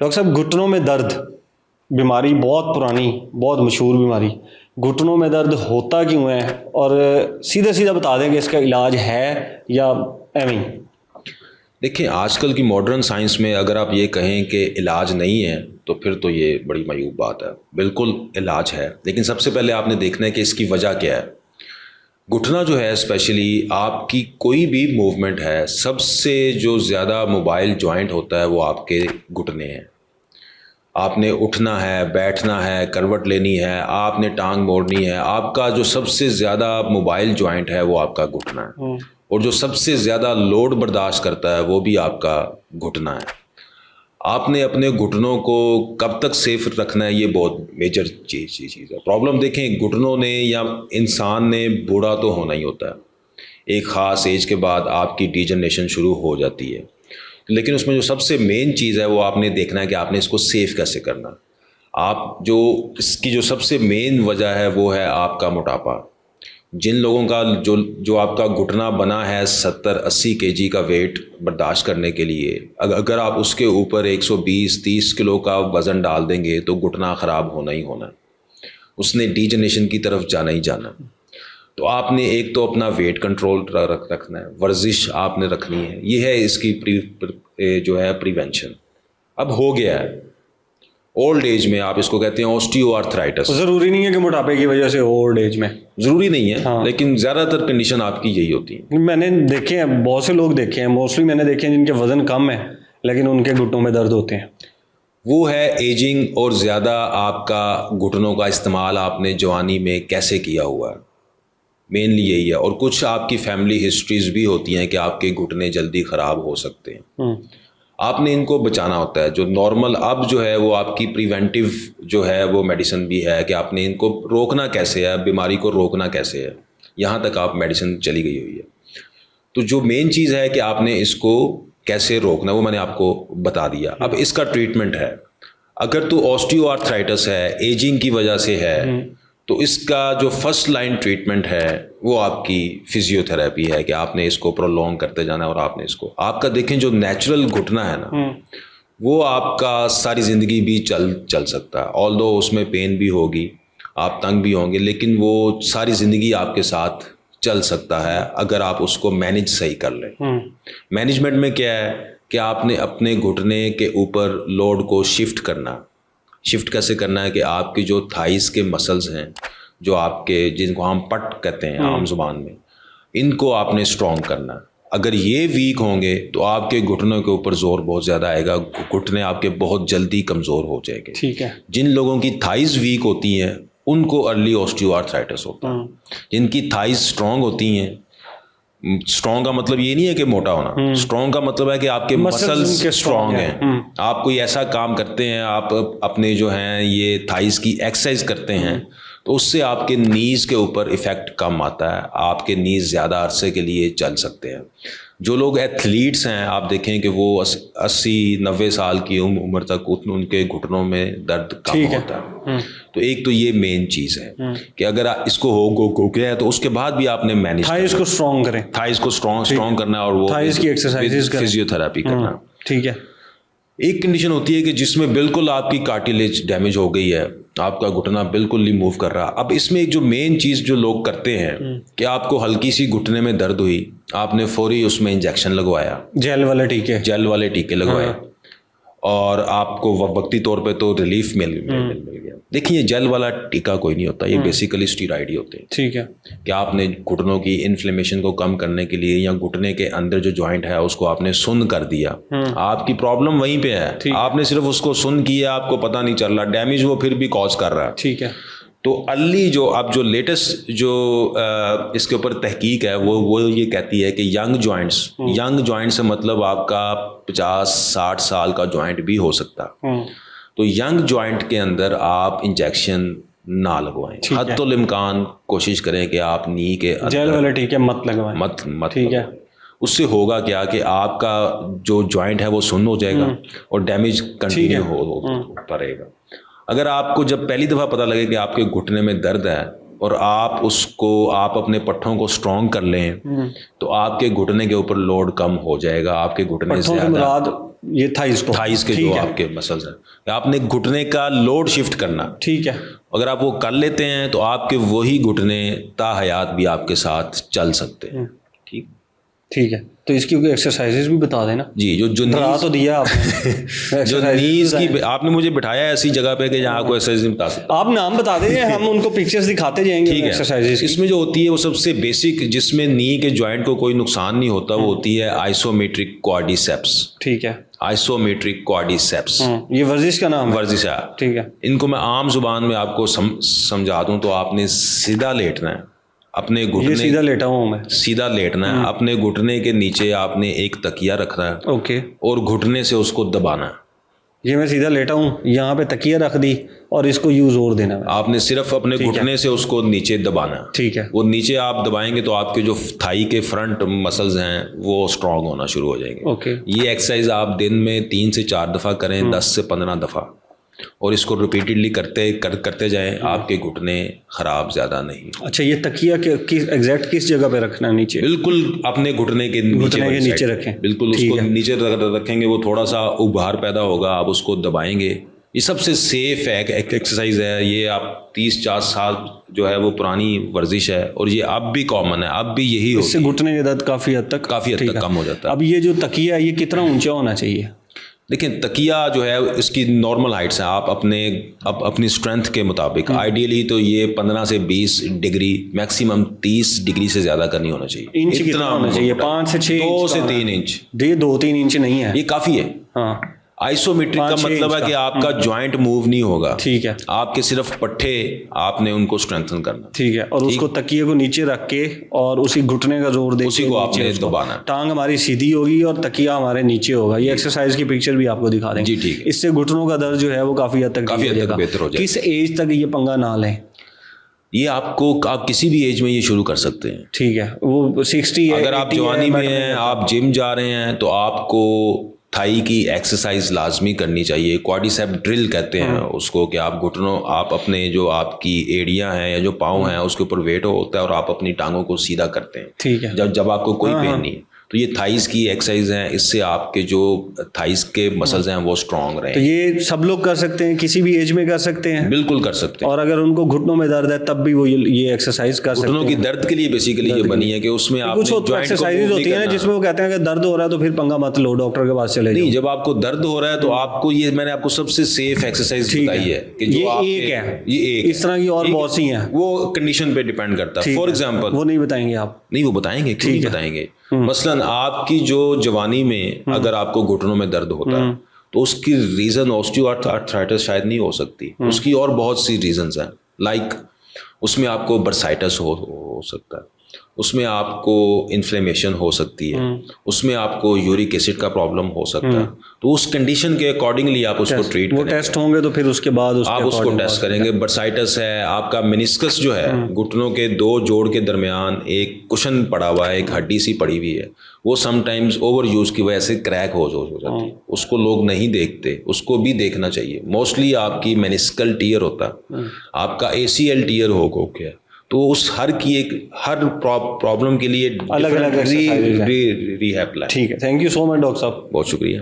Doctor साहब, घुटनों में दर्द बीमारी बहुत पुरानी, बहुत मशहूर बीमारी। घुटनों में दर्द होता क्यों है, और सीधा सीधा बता दें कि इसका इलाज है या एवं ही? देखिए, आजकल की मॉडर्न साइंस में अगर आप ये कहें कि इलाज नहीं है तो फिर तो ये बड़ी मायूब बात है। बिल्कुल इलाज है, लेकिन सबसे पहले आपने देखना है कि इसकी वजह क्या है। घुटना जो है, स्पेशली आपकी कोई भी मूवमेंट है, सबसे जो ज़्यादा मोबाइल जॉइंट होता है वो आपके घुटने हैं। आपने उठना है, बैठना है, करवट लेनी है, आपने टांग मोड़नी है, आपका जो सबसे ज़्यादा मोबाइल जॉइंट है वो आपका घुटना है। और जो सबसे ज़्यादा लोड बर्दाश्त करता है वो भी आपका घुटना है। आपने अपने घुटनों को कब तक सेफ रखना है, ये बहुत मेजर चीज़ है। प्रॉब्लम देखें, घुटनों ने या इंसान ने बूढ़ा तो होना ही होता है। एक ख़ास एज के बाद आपकी डिजनरेशन शुरू हो जाती है, लेकिन उसमें जो सबसे मेन चीज़ है वो आपने देखना है कि आपने इसको सेफ कैसे करना। आप जो इसकी जो सबसे मेन वजह है वो है आपका मोटापा। जिन लोगों का जो आपका घुटना बना है 70-80 केजी का वेट बर्दाश्त करने के लिए, अगर आप उसके ऊपर 120-30 किलो का वज़न डाल देंगे तो घुटना ख़राब होना ही होना, उसने डीजनरेशन की तरफ जाना ही जाना। तो आपने एक तो अपना वेट कंट्रोल रखना है, वर्जिश आपने रखनी है, ये है इसकी जो है प्रिवेंशन। अब हो गया है ओल्ड एज में, आप इसको कहते हैं ऑस्टियोआर्थराइटिस। ज़रूरी नहीं है कि मोटापे की वजह से ओल्ड एज में, ज़रूरी नहीं है, हाँ। लेकिन ज़्यादातर कंडीशन आपकी यही होती है। मैंने देखे हैं, बहुत से लोग देखे हैं, मोस्टली मैंने देखे हैं जिनके वज़न कम है लेकिन उनके घुटनों में दर्द होते हैं। वो है एजिंग, और ज़्यादा आपका घुटनों का इस्तेमाल आपने जवानी में कैसे किया हुआ है, मेनली यही है। और कुछ आपकी फैमिली हिस्ट्रीज भी होती हैं कि आपके घुटने जल्दी ख़राब हो सकते हैं। आपने इनको बचाना होता है। जो नॉर्मल अब जो है वो आपकी प्रिवेंटिव जो है वो मेडिसिन भी है कि आपने इनको रोकना कैसे है, बीमारी को रोकना कैसे है, यहाँ तक आप मेडिसिन चली गई हुई है। तो जो मेन चीज़ है कि आपने इसको कैसे रोकना, वो मैंने आपको बता दिया। अब इसका ट्रीटमेंट है। अगर तो ऑस्टियोआर्थराइटिस है, एजिंग की वजह से है, तो इसका जो फर्स्ट लाइन ट्रीटमेंट है वो आपकी फिजियोथेरेपी है कि आपने इसको प्रोलॉन्ग करते जाना है। और आपने इसको, आपका देखें जो नेचुरल घुटना है ना, वो आपका सारी ज़िंदगी भी चल सकता है। ऑल्दो उसमें पेन भी होगी, आप तंग भी होंगे, लेकिन वो सारी ज़िंदगी आपके साथ चल सकता है अगर आप उसको मैनेज सही कर लें। मैनेजमेंट में क्या है कि आपने अपने घुटने के ऊपर लोड को शिफ्ट कैसे करना है कि आपकी जो थाइस के मसल्स हैं, जो आपके, जिनको हम पट कहते हैं आम जुबान में, इनको आपने स्ट्रॉन्ग करना है। अगर ये वीक होंगे तो आपके घुटनों के ऊपर जोर बहुत ज़्यादा आएगा, घुटने आपके बहुत जल्दी कमज़ोर हो जाएंगे। ठीक है। जिन लोगों की थाइस वीक होती हैं उनको अर्ली ऑस्टियोआर्थराइटिस होता है। जिनकी थाइस स्ट्रॉन्ग होती हैं, स्ट्रॉन्ग का मतलब ये नहीं है कि मोटा होना, स्ट्रॉन्ग का मतलब है कि आपके मसल्स स्ट्रॉन्ग हैं। आप कोई ऐसा काम करते हैं, आप अपने जो हैं ये थाइस की एक्सरसाइज करते हैं, तो उससे आपके नीज़ के ऊपर इफ़ेक्ट कम आता है, आपके नीज़ ज़्यादा अरसे के लिए चल सकते हैं। जो लोग एथलीट्स हैं, आप देखें कि वो 80-90 साल की उम्र तक उनके घुटनों में दर्द कम होता है। तो एक तो ये मेन चीज़ है कि अगर इसको हो गया है तो उसके बाद भी आपने मैनेज थाइस को स्ट्रॉन्ग करें, थाइस को स्ट्रॉन्ग करना है, और वो थाइस की एक्सरसाइजेस करें, फिजियोथेरेपी करना। ठीक है। एक कंडीशन होती है कि जिसमें बिल्कुल आपकी कार्टिलेज डैमेज हो गई है, आपका घुटना बिल्कुल नहीं मूव कर रहा। अब इसमें एक जो मेन चीज़ जो लोग करते हैं कि आपको हल्की सी घुटने में दर्द हुई, आपने फौरी उसमें इंजेक्शन लगवाया, जेल वाले टीके लगवाए, और आपको वक्ती तौर पे तो रिलीफ मिल गया। देखिए, जेल वाला टीका कोई नहीं होता, ये बेसिकली स्टीरॉइड ही होते हैं। ठीक है। कि आपने घुटनों की इन्फ्लेमेशन को कम करने के लिए, या घुटने के अंदर जो जॉइंट है उसको आपने सुन्न कर दिया। आपकी प्रॉब्लम वहीं पे है, आपने सिर्फ उसको सुन्न किया, आपको पता नहीं चल रहा, डैमेज वो फिर भी कॉज कर रहा है। ठीक है। तो अर्ली जो अब जो लेटेस्ट जो इसके ऊपर तहकीक है वो ये कहती है कि यंग जॉइंट से मतलब आपका 50-60 साल का जॉइंट भी हो सकता है। तो यंग जॉइंट के अंदर आप इंजेक्शन ना लगवाएं। हद्दुल इम्कान कोशिश करें कि आप नी के जेल वाले टीके मत लगवाएं। मत ठीक है। उससे होगा क्या कि आपका जो जॉइंट है वो सुन्न हो जाएगा और डैमेज कंटिन्यू होता रहेगा। अगर आपको जब पहली दफ़ा पता लगे कि आपके घुटने में दर्द है और आप अपने पट्ठों को स्ट्रॉन्ग कर लें, तो आपके घुटने के ऊपर लोड कम हो जाएगा। आपके घुटने ज़्यादा ये थाइस को, थाइस के जो आपके मसल्स हैं, आपने घुटने का लोड शिफ्ट करना। ठीक है। अगर आप वो कर लेते हैं तो आपके वही घुटने ताहयात भी आपके साथ चल सकते हैं। ठीक ठीक है, तो इसकी कोई एक्सरसाइजेज भी बता देना जी। जो डरा तो दिया आपने जो नीज की आपने मुझे बिठाया ऐसी जगह पे कि जहाँ आपको एक्सरसाइज बता सकते, आप नाम बता देंगे, हम उनको पिक्चर्स दिखाते जाएंगे। ठीक है। एक्सरसाइजेज इसमें जो होती है वो सबसे बेसिक, जिसमें नी के जॉइंट को कोई नुकसान नहीं होता, वो होती है आइसोमेट्रिक क्वाड्रिसेप्स। ठीक है, आइसोमेट्रिक क्वाड्रिसेप्स, ये वर्जिश का नाम है। वर्जिश है। ठीक है। इनको मैं आम जुबान में आपको समझा दूं तो आपने सीधा लेटना है, अपने ये घुटने सीधा लेटा हूँ मैं। सीधा लेटना है, अपने घुटने के नीचे आपने एक तकिया रखना है ओके। और घुटने से उसको दबाना है। ये मैं सीधा लेटा हूँ, यहाँ पे तकिया रख दी और इसको यूं जोर देना है। आपने सिर्फ अपने घुटने से उसको नीचे दबाना है। ठीक है। वो नीचे आप दबाएंगे तो आपके जो थाई के फ्रंट मसल्स हैं वो स्ट्रांग होना शुरू हो जाएंगे। ओके। ये एक्सरसाइज आप दिन में 3 से 4 दफ़ा करें, 10 से 15 दफ़ा, और इसको रिपीटेडली करते जाएं, आपके घुटने खराब ज़्यादा नहीं। अच्छा, ये तकिया एग्जैक्ट किस जगह पे रखना है? नीचे? बिल्कुल अपने घुटने के नीचे रखें। बिल्कुल उसको नीचे रखेंगे, वो थोड़ा सा उभार पैदा होगा, आप उसको दबाएंगे। ये सबसे सेफ है, एक एक्सरसाइज है। ये आप 30-40 साल जो है वो पुरानी वर्जिश है और ये अब भी कॉमन है, अब भी यही होती है। इससे घुटने का दर्द काफ़ी हद तक कम हो जाता है। अब ये जो तकिया है ये कितना ऊंचा होना चाहिए? देखिए, तकिया जो है इसकी नॉर्मल हाइट्स हैं, आप अपनी स्ट्रेंथ के मुताबिक, आइडियली तो ये 15 से 20 डिग्री, मैक्सिमम 30 डिग्री से ज़्यादा का नहीं होना चाहिए। इंच कितना होना चाहिए? 5 से 6 2 से 3 इंच। ये 2-3 इंच नहीं है, ये काफ़ी है। हाँ। आइसोमेट्रिक का मतलब है कि आपका जॉइंट मूव नहीं होगा। ठीक है। आपके सिर्फ पट्टे आपने उनको स्ट्रेंथन करना। ठीक है। और उसको तकिए को नीचे रख के और उसी घुटने का जोर दे, उसी को आपने दबाना। टांग हमारी सीधी होगी और तकिया हमारे नीचे होगा। ये एक्सरसाइज की पिक्चर भी आपको दिखा देंगे। जी ठीक है। इससे घुटनों का दर्द जो है वो काफ़ी हद तक बेहतर हो जाएगा। किस एज तक ये पंगा ना लें? ये आप किसी भी एज में ये शुरू कर सकते हैं। ठीक है। वो 60 है, अगर आप जवानी में हैं, आप जिम जा रहे हैं, तो आपको थाई की एक्सरसाइज लाजमी करनी चाहिए। क्वाड्रिसेप ड्रिल कहते हैं उसको, कि आप घुटनों, आप अपने जो आपकी एड़ियां हैं या जो पाँव हैं उसके ऊपर वेट होता है और आप अपनी टांगों को सीधा करते हैं। ठीक है। जब आपको कोई पेन नहीं है, तो ये थाइस की एक्सरसाइज है। इससे आपके जो थाइस के मसल्स हैं वो स्ट्रांग रहें। तो ये सब लोग कर सकते हैं, किसी भी एज में कर सकते हैं? बिल्कुल कर सकते हैं। और अगर उनको घुटनों में दर्द है तब भी वो ये एक्सरसाइज कर सकते हैं? घुटनों की दर्द के लिए बेसिकली ये बनी है कि उसमें आप कुछ एक्सरसाइजेज होती है जिसमें वो कहते हैं कि दर्द हो रहा है तो फिर पंगा मत लो, डॉक्टर के पास चले जाओ। नहीं, जब आपको दर्द हो रहा है तो आपको ये, मैंने आपको सबसे सेफ एक्सरसाइज बताई है कि जो एक है, ये एक, इस तरह की और बहुत सी हैं। वो कंडीशन पे डिपेंड करता है। फॉर एग्जांपल, वो नहीं बताएंगे आप? नहीं, वो बताएंगे, क्यों नहीं बताएंगे। मसलन आपकी जो जवानी में अगर आपको घुटनों में दर्द होता है तो उसकी रीजन ऑस्टियोआर्थराइटिस शायद नहीं हो सकती, उसकी और बहुत सी रीजंस हैं। लाइक उसमें आपको बर्साइटिस हो सकता है, उसमें आपको इन्फ्लेमेशन हो सकती है, उसमें आपको यूरिक एसिड का प्रॉब्लम हो सकता है। तो उस कंडीशन के अकॉर्डिंगली आप उसको ट्रीट करेंगे। वो टेस्ट होंगे तो फिर उसके बाद आप उसको टेस्ट करेंगे। बर्साइटिस है, आपका मेनिस्कस जो है, घुटनों के 2 जोड़ के दरमियान एक कुशन पड़ा हुआ है, एक हड्डी सी पड़ी हुई है, वो समटाइम्स ओवर यूज की वजह से क्रैक हो जाती है। उसको लोग नहीं देखते, उसको भी देखना चाहिए। मोस्टली आपकी मेनिस्कल टीयर होता है, आपका ACL टीयर हो गया, तो उस हर प्रॉब्लम के लिए अलग अलग रिहैब प्लान। ठीक है। Thank you so much doctor साहब, बहुत शुक्रिया।